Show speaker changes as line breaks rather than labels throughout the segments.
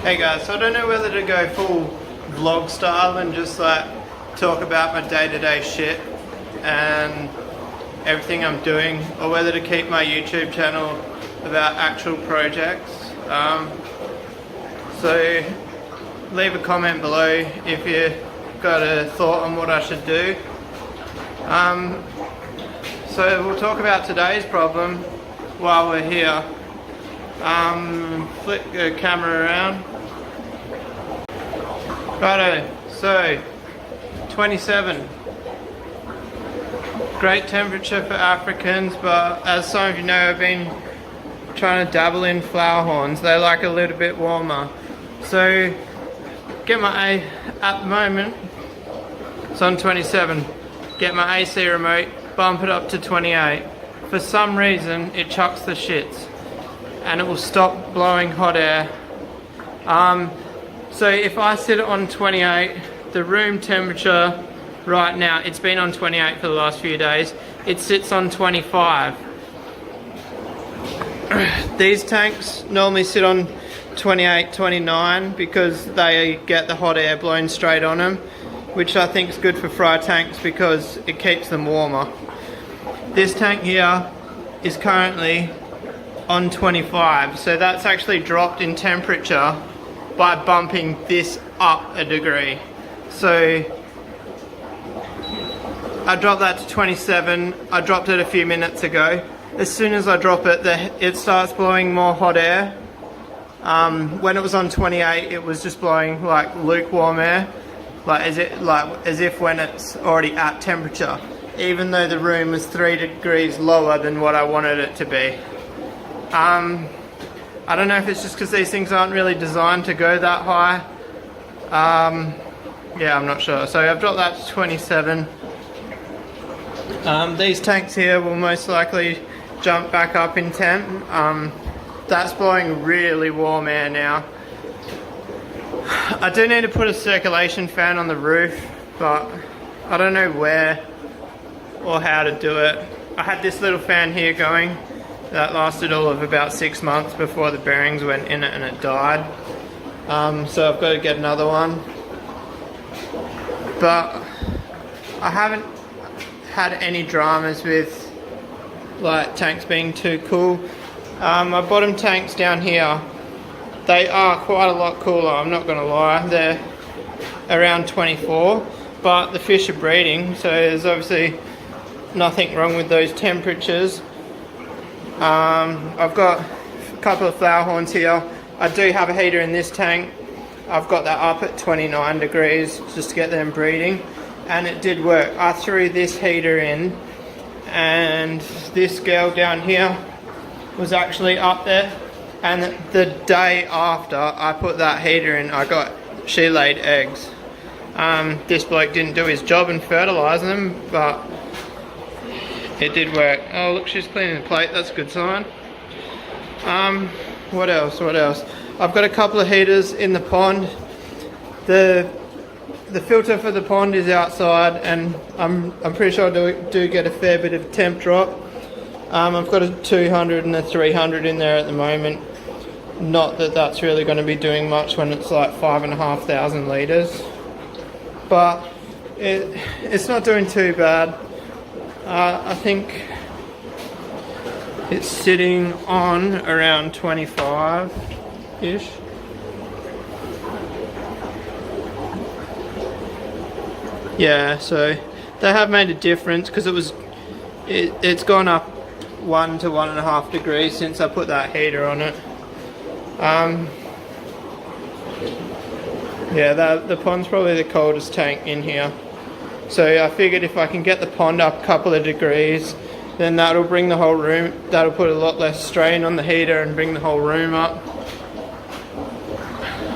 Hey guys, so I don't know whether to go full vlog style and just like talk about my day-to-day shit and everything I'm doing, or whether to keep my YouTube channel about actual projects. So leave a comment below if you got a thought on what I should do. So we'll talk about today's problem while we're here. Flip the camera around. Righto, so 27. Great temperature for Africans, but as some of you know, I've been trying to dabble in flower horns. They like a little bit warmer. So get my at the moment it's on 27. Get my AC remote, bump it up to 28. For some reason it chucks the shits and it will stop blowing hot air. So if I sit it on 28, the room temperature right now, it's been on 28 for the last few days, it sits on 25. These tanks normally sit on 28, 29 because they get the hot air blown straight on them, which I think is good for fry tanks because it keeps them warmer. This tank here is currently on 25, so that's actually dropped in temperature by bumping this up a degree. So I dropped that to 27. I dropped it a few minutes ago. As soon as I drop it, it starts blowing more hot air. When it was on 28, it was just blowing like lukewarm air, like as if when it's already at temperature, even though the room was 3 degrees lower than what I wanted it to be. I don't know if it's just because these things aren't really designed to go that high. Yeah, I'm not sure. So I've dropped that to 27. These tanks here will most likely jump back up in temp. That's blowing really warm air now. I do need to put a circulation fan on the roof, but I don't know where or how to do it. I had this little fan here going that lasted all of about 6 months before the bearings went in it and it died. So I've got to get another one. But I haven't had any dramas with like tanks being too cool. My bottom tanks down here, they are quite a lot cooler, I'm not gonna lie. They're around 24, but the fish are breeding, so there's obviously nothing wrong with those temperatures. I've got a couple of flower horns here. I do have a heater in this tank. I've got that up at 29 degrees just to get them breeding, and it did work. I threw this heater in and this girl down here was actually up there, and the day after I put that heater in, she laid eggs. This bloke didn't do his job and fertilise them, but it did work. Oh look, she's cleaning the plate, that's a good sign. What else? I've got a couple of heaters in the pond. The filter for the pond is outside, and I'm pretty sure I do get a fair bit of temp drop. I've got a 200 and a 300 in there at the moment. Not that that's really going to be doing much when it's like 5,500 litres, but it's not doing too bad. I think it's sitting on around 25-ish. Yeah, so they have made a difference because it's gone up 1 to 1.5 degrees since I put that heater on it. Yeah, the pond's probably the coldest tank in here. So I figured if I can get the pond up a couple of degrees, then that'll bring the whole room, that'll put a lot less strain on the heater and bring the whole room up.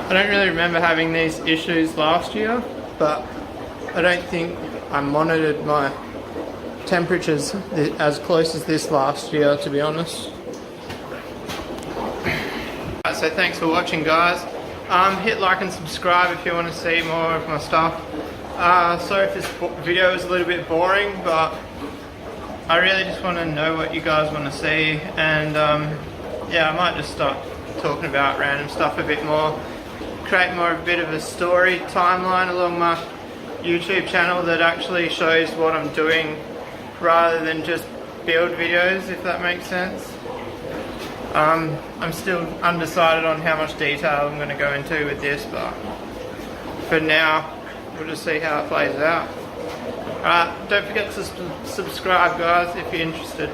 I don't really remember having these issues last year, but I don't think I monitored my temperatures as close as this last year, to be honest. Right, so thanks for watching, guys. Hit like and subscribe if you want to see more of my stuff. Sorry if this video is a little bit boring, but I really just want to know what you guys want to see, and yeah, I might just start talking about random stuff a bit more. create more of a bit of a story timeline along my YouTube channel that actually shows what I'm doing rather than just build videos, if that makes sense. I'm still undecided on how much detail I'm going to go into with this, but for now we'll just see how it plays out. Alright, don't forget to subscribe guys if you're interested.